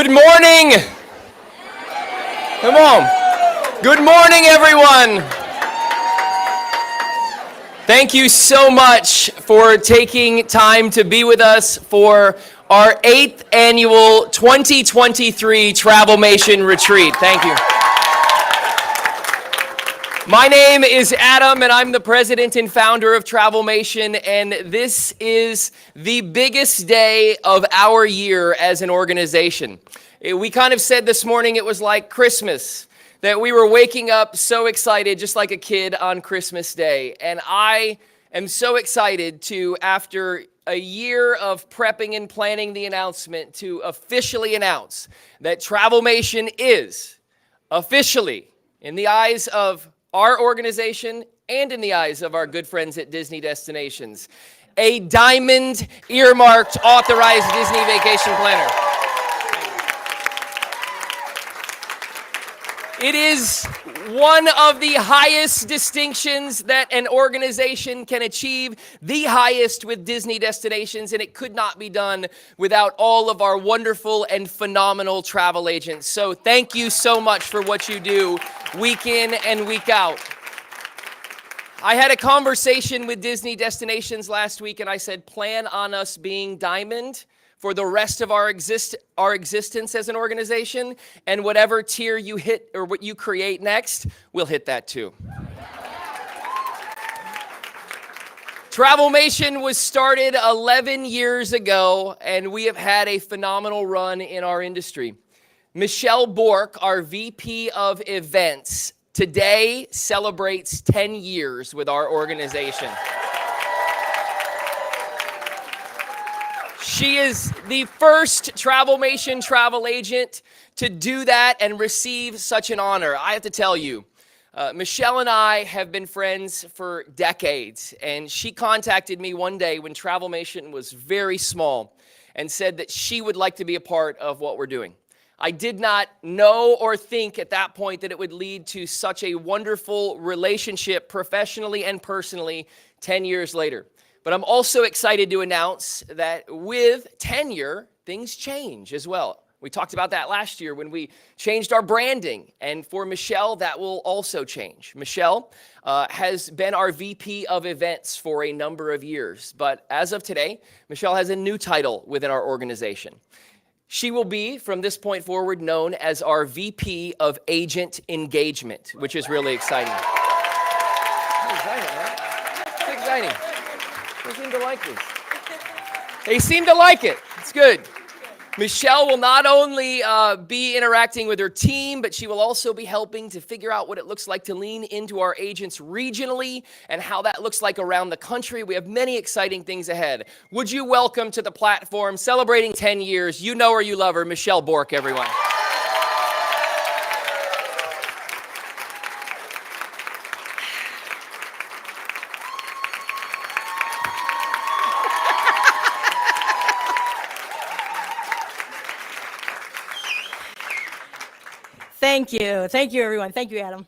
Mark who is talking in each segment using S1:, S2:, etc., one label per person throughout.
S1: Good morning. Come on. Good morning, everyone. Thank you so much for taking time to be with us for our 8th annual 2023 Travelmation Retreat. Thank you. My name is Adam, and I'm the president and founder of Travelmation, and this is the biggest day of our year as an organization. We kind of said this morning it was like Christmas, that we were waking up so excited, just like a kid on Christmas Day. And I am so excited to, after a year of prepping and planning the announcement, to officially announce that Travelmation is officially, in the eyes of our organization and in the eyes of our good friends at Disney Destinations, a diamond earmarked authorized Disney vacation planner. It is one of the highest distinctions that an organization can achieve, the highest with Disney Destinations, and it could not be done without all of our wonderful and phenomenal travel agents. So thank you so much for what you do week in and week out. I had a conversation with Disney Destinations last week, and I said, plan on us being diamond for the rest of our existence as an organization, and whatever tier you hit or what you create next, we'll hit that too. Travelmation was started 11 years ago, and we have had a phenomenal run in our industry. Michelle Bork, our VP of Events, today celebrates 10 years with our organization. She is the first Travelmation travel agent to do that and receive such an honor. I have to tell you, Michelle and I have been friends for decades, and she contacted me one day when Travelmation was very small and said that she would like to be a part of what we're doing. I did not know or think at that point that it would lead to such a wonderful relationship professionally and personally 10 years later. But I'm also excited to announce that with tenure, things change as well. We talked about that last year when we changed our branding. And for Michelle, that will also change. Michelle has been our VP of Events for a number of years. But as of today, Michelle has a new title within our organization. She will be, from this point forward, known as our VP of Agent Engagement, which is really exciting. It's exciting, right? It's exciting. They seem to like this. They seem to like it. It's good. Michelle will not only be interacting with her team, but she will also be helping to figure out what it looks like to lean into our agents regionally and how that looks like around the country. We have many exciting things ahead. Would you welcome to the platform, celebrating 10 years, you know her, you love her, Michelle Bork, everyone.
S2: Thank you, everyone. Thank you, Adam.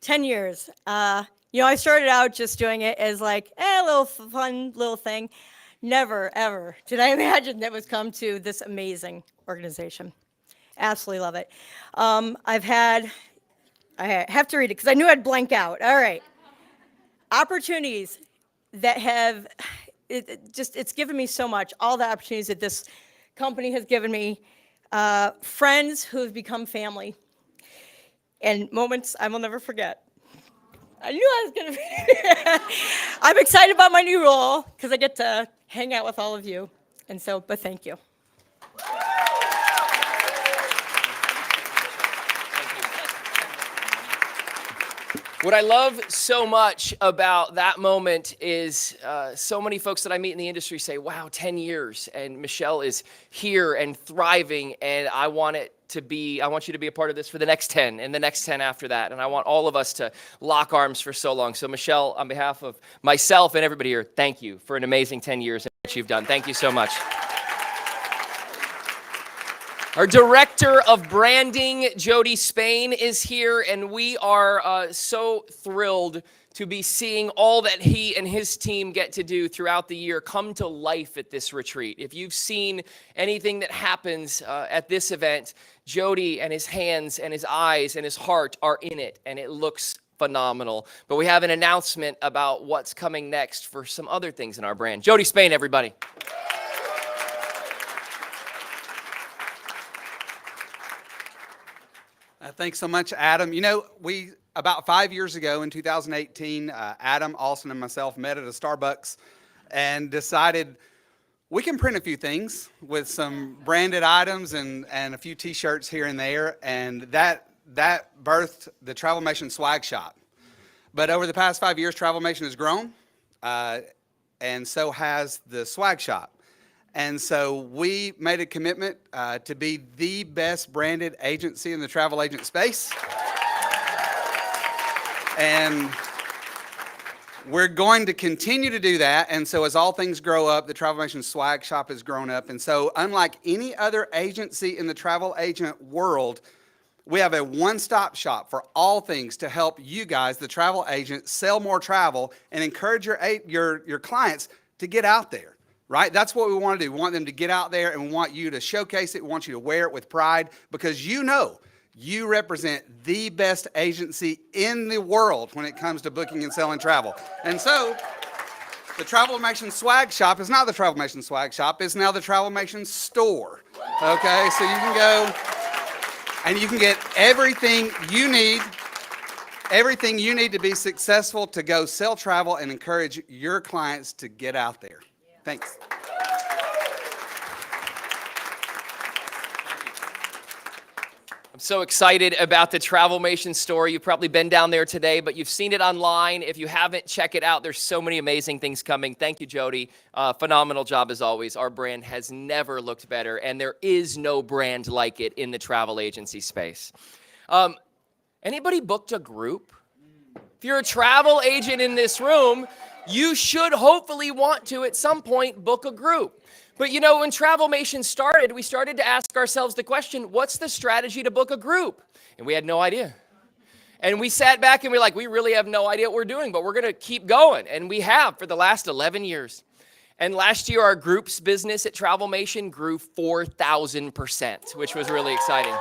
S2: 10 years. I started out just doing it as like a little fun little thing. Never, ever did I imagine that would come to this amazing organization. Absolutely love it. I have to read it because I knew I'd blank out. All right. Opportunities that have, it's given me so much. All the opportunities that this company has given me. Friends who have become family, and moments I will never forget. I knew I was going to I'm excited about my new role because I get to hang out with all of you. And so, but thank you.
S1: What I love so much about that moment is so many folks that I meet in the industry say, wow, 10 years, and Michelle is here and thriving, and I want you to be a part of this for the next 10 and the next 10 after that, and I want all of us to lock arms for so long. So Michelle, on behalf of myself and everybody here, thank you for an amazing 10 years and what you've done. Thank you so much. Our Director of Branding, Jody Spain, is here, and we are so thrilled to be seeing all that he and his team get to do throughout the year come to life at this retreat. If you've seen anything that happens at this event, Jody and his hands and his eyes and his heart are in it, and it looks phenomenal. But we have an announcement about what's coming next for some other things in our brand. Jody Spain, everybody.
S3: Thanks so much, Adam. You know, about 5 years ago in 2018, Adam, Austin, and myself met at a Starbucks and decided we can print a few things with some branded items and a few T-shirts here and there, and that birthed the Travelmation swag shop. But over the past 5 years, Travelmation has grown, and so has the swag shop. And so we made a commitment to be the best branded agency in the travel agent space. And we're going to continue to do that. And so as all things grow up, the Travelmation swag shop has grown up. And so unlike any other agency in the travel agent world, we have a one-stop shop for all things to help you guys, the travel agent, sell more travel and encourage your clients to get out there. Right? That's what we want to do. We want them to get out there, and we want you to showcase it. We want you to wear it with pride, because you know you represent the best agency in the world when it comes to booking and selling travel. And so the Travelmation swag shop is not the Travelmation swag shop. It's now the Travelmation store. Okay? So you can go and you can get everything you need to be successful to go sell travel and encourage your clients to get out there. Thanks.
S1: I'm so excited about the Travelmation store. You've probably been down there today, but you've seen it online. If you haven't, check it out. There's so many amazing things coming. Thank you, Jody. Phenomenal job as always. Our brand has never looked better, and there is no brand like it in the travel agency space. Anybody booked a group? If you're a travel agent in this room, you should hopefully want to, at some point, book a group. But you know, when Travelmation started, we started to ask ourselves the question, what's the strategy to book a group? And we had no idea. And we sat back and we were like, we really have no idea what we're doing, but we're going to keep going. And we have for the last 11 years. And last year, our groups business at Travelmation grew 4,000%, which was really exciting.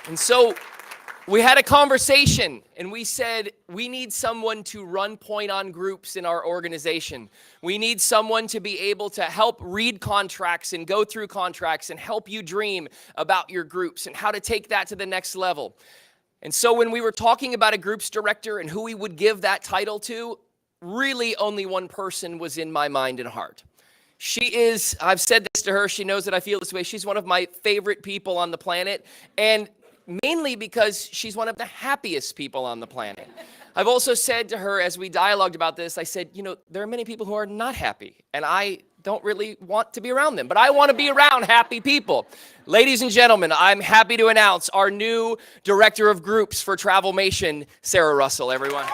S1: And so we had a conversation, and we said, we need someone to run point on groups in our organization. We need someone to be able to help read contracts and go through contracts and help you dream about your groups and how to take that to the next level. And so when we were talking about a groups director and who we would give that title to, really only one person was in my mind and heart. She is, I've said this to her, she knows that I feel this way. She's one of my favorite people on the planet, and mainly because she's one of the happiest people on the planet. I've also said to her as we dialogued about this, I said, you know, there are many people who are not happy, and I don't really want to be around them, but I want to be around happy people. Ladies and gentlemen, I'm happy to announce our new director of groups for Travelmation, Sarah Russell, everyone.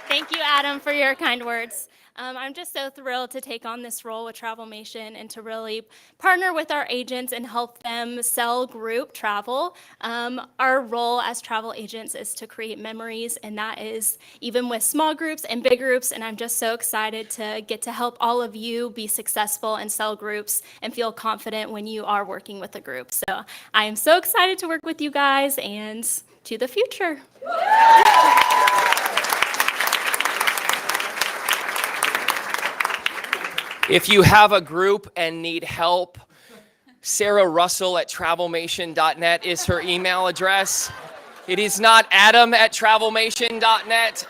S4: Thank you, Adam, for your kind words. I'm just so thrilled to take on this role with Travelmation and to really partner with our agents and help them sell group travel. Our role as travel agents is to create memories, and that is even with small groups and big groups, and I'm just so excited to get to help all of you be successful and sell groups and feel confident when you are working with a group. So I am so excited to work with you guys, and to the future.
S1: If you have a group and need help, Sarah Russell at travelmation.net is her email address. It is not Adam at travelmation.net.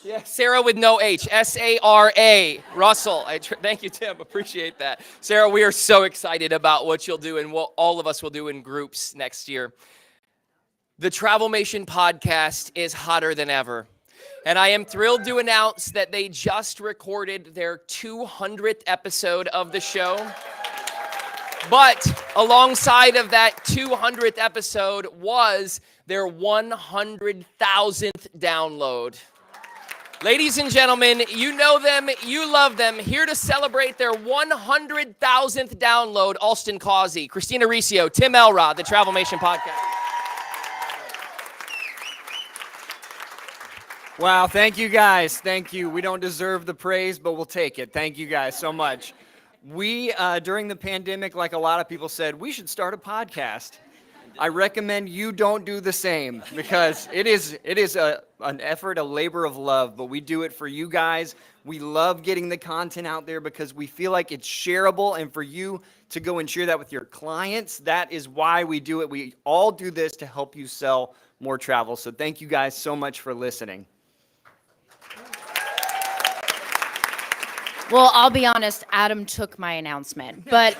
S1: Yeah, Sarah with no H, S-A-R-A, Russell. Thank you, Tim. Appreciate that. Sarah, we are so excited about what you'll do and what all of us will do in groups next year. The Travelmation podcast is hotter than ever. And I am thrilled to announce that they just recorded their 200th episode of the show. But alongside of that 200th episode was their 100,000th download. Ladies and gentlemen, you know them, you love them. Here to celebrate their 100,000th download, Alston Causey, Christina Riccio, Tim Elrod, the Travelmation podcast.
S5: Wow, thank you guys. Thank you. We don't deserve the praise, but we'll take it. Thank you guys so much. We, during the pandemic, like a lot of people said, we should start a podcast. I recommend you don't do the same because it is an effort, a labor of love, but we do it for you guys. We love getting the content out there because we feel like it's shareable, and for you to go and share that with your clients, that is why we do it. We all do this to help you sell more travel. So thank you guys so much for listening.
S6: Well, I'll be honest, Adam took my announcement. But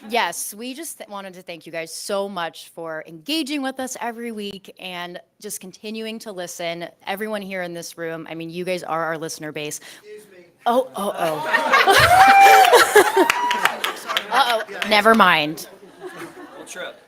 S6: yes, we just wanted to thank you guys so much for engaging with us every week and just continuing to listen. Everyone here in this room, I mean, you guys are our listener base. Excuse me. Oh. Never mind.
S5: Don't trip.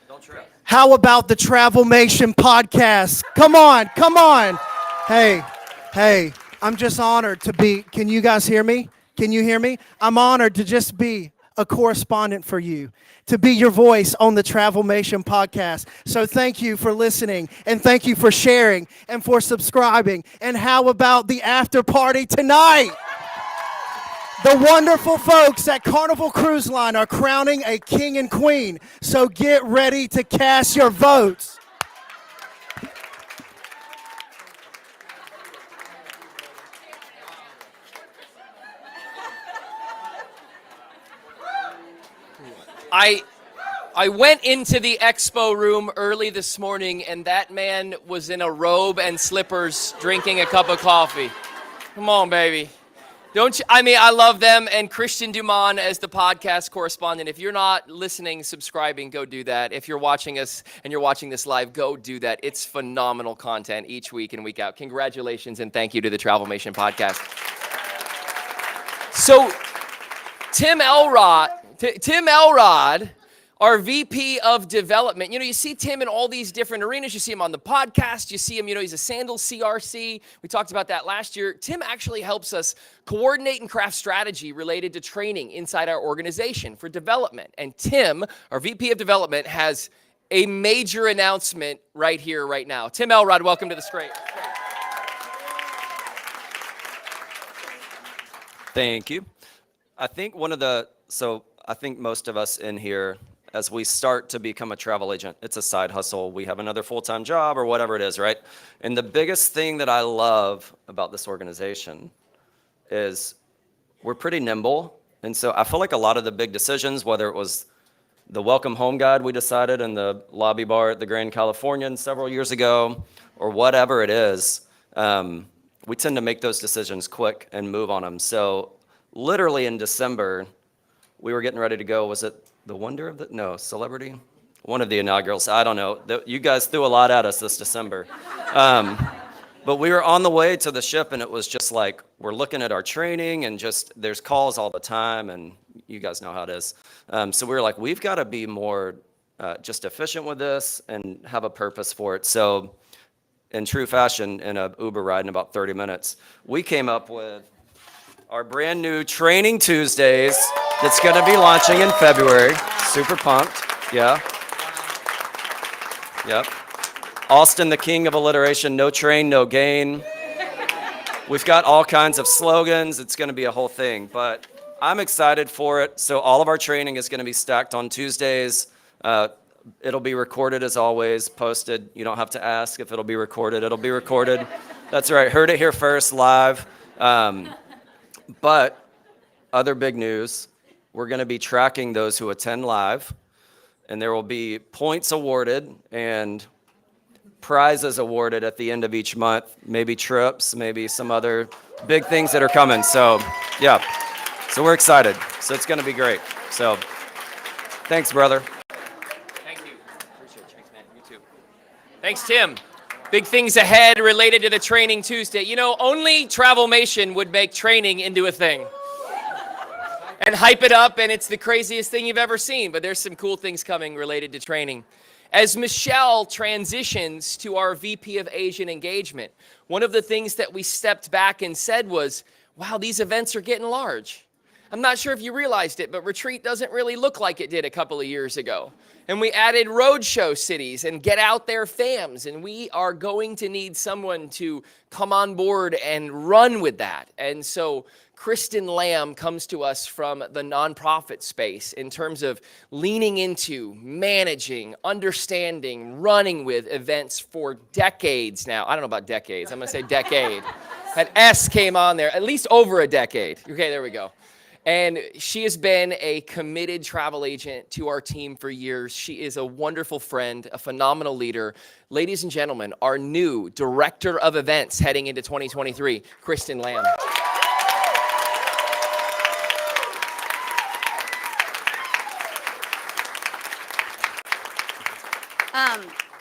S7: How about the Travelmation podcast? Come on. Hey, I'm just honored to be, can you guys hear me? Can you hear me? I'm honored to just be a correspondent for you, to be your voice on the Travelmation podcast. So thank you for listening, and thank you for sharing and for subscribing. And how about the after party tonight? The wonderful folks at Carnival Cruise Line are crowning a king and queen. So get ready to cast your votes.
S1: I went into the expo room early this morning, and that man was in a robe and slippers drinking a cup of coffee. Come on, baby. Don't you? I mean, I love them. And Christian Dumont as the podcast correspondent. If you're not listening, subscribing, go do that. If you're watching us and you're watching this live, go do that. It's phenomenal content each week and week out. Congratulations and thank you to the Travelmation podcast. So, Tim Elrod, our VP of development. You know, you see Tim in all these different arenas. You see him on the podcast. You see him, he's a Sandals CRC. We talked about that last year. Tim actually helps us coordinate and craft strategy related to training inside our organization for development. And Tim, our VP of development, has a major announcement right here, right now. Tim Elrod, welcome to the Scrape.
S8: Thank you. I think I think most of us in here, as we start to become a travel agent, it's a side hustle. We have another full-time job or whatever it is, right? And the biggest thing that I love about this organization is we're pretty nimble. And so I feel like a lot of the big decisions, whether it was the welcome home guide we decided in the lobby bar at the Grand Californian several years ago, or whatever it is, we tend to make those decisions quick and move on them. So literally in December, we were getting ready to go. Was it the Wonder of the, no, Celebrity? One of the inaugurals, I don't know. You guys threw a lot at us this December. But we were on the way to the ship, and it was just like, we're looking at our training, and just, there's calls all the time, and you guys know how it is. So we were like, we've got to be more just efficient with this and have a purpose for it. So in true fashion, in a Uber ride in about 30 minutes, we came up with our brand new Training Tuesdays that's going to be launching in February. Super pumped. Yeah. Yep. Alston, the king of alliteration, no train, no gain. We've got all kinds of slogans. It's going to be a whole thing, but I'm excited for it. So all of our training is going to be stacked on Tuesdays. It'll be recorded as always, posted. You don't have to ask if it'll be recorded. It'll be recorded. That's right. Heard it here first, live. But other big news, we're going to be tracking those who attend live, and there will be points awarded and prizes awarded at the end of each month, maybe trips, maybe some other big things that are coming. So, yeah. So we're excited. So it's going to be great. So thanks, brother.
S1: Thank you. Appreciate it. Thanks, man. You too. Thanks, Tim. Big things ahead related to the Training Tuesday. You know, only Travelmation would make training into a thing and hype it up, and it's the craziest thing you've ever seen. But there's some cool things coming related to training. As Michelle transitions to our VP of Asian Engagement, one of the things that we stepped back and said was, wow, these events are getting large. I'm not sure if you realized it, but Retreat doesn't really look like it did a couple of years ago. And we added roadshow cities and get out there FAMs, and we are going to need someone to come on board and run with that. And so Kristen Lamb comes to us from the nonprofit space in terms of leaning into, managing, understanding, running with events for decades now. I don't know about decades. I'm going to say decade. An S came on there, at least over a decade. Okay, there we go. And she has been a committed travel agent to our team for years. She is a wonderful friend, a phenomenal leader. Ladies and gentlemen, our new director of events heading into 2023, Kristen Lamb.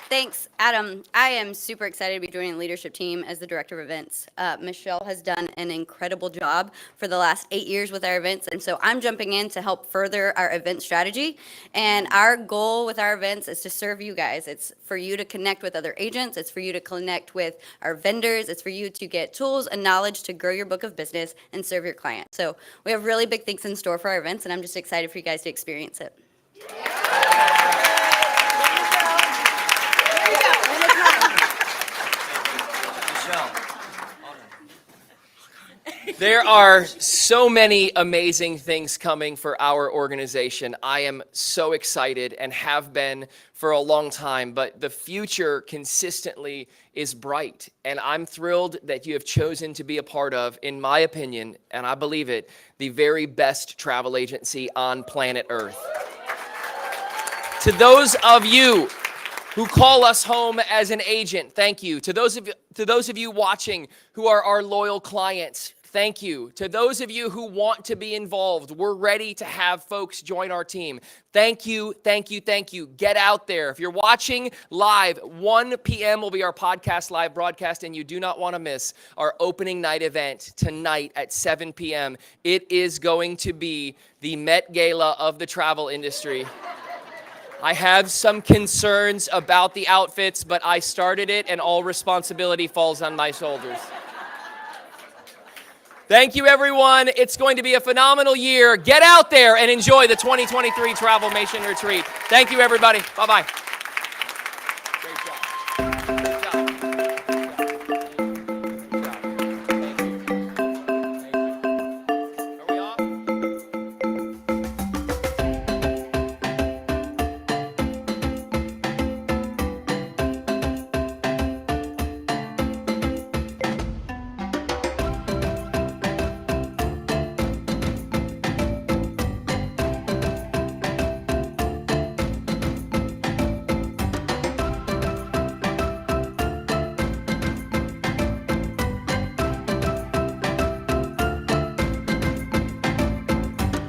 S9: Thanks, Adam. I am super excited to be joining the leadership team as the director of events. Michelle has done an incredible job for the last 8 years with our events, and so I'm jumping in to help further our event strategy. And our goal with our events is to serve you guys. It's for you to connect with other agents. It's for you to connect with our vendors. It's for you to get tools and knowledge to grow your book of business and serve your client. So we have really big things in store for our events, and I'm just excited for you guys to experience it.
S1: There are so many amazing things coming for our organization. I am so excited and have been for a long time, but the future consistently is bright. And I'm thrilled that you have chosen to be a part of, in my opinion, and I believe it, the very best travel agency on planet Earth. To those of you who call us home as an agent, thank you. To those of you watching who are our loyal clients, thank you. To those of you who want to be involved, we're ready to have folks join our team. Thank you, thank you, thank you. Get out there. If you're watching live, 1 p.m. will be our podcast live broadcast, and you do not want to miss our opening night event tonight at 7 p.m. It is going to be the Met Gala of the travel industry. I have some concerns about the outfits, but I started it, and all responsibility falls on my shoulders. Thank you, everyone. It's going to be a phenomenal year. Get out there and enjoy the 2023 Travelmation Retreat. Thank you, everybody. Bye-bye.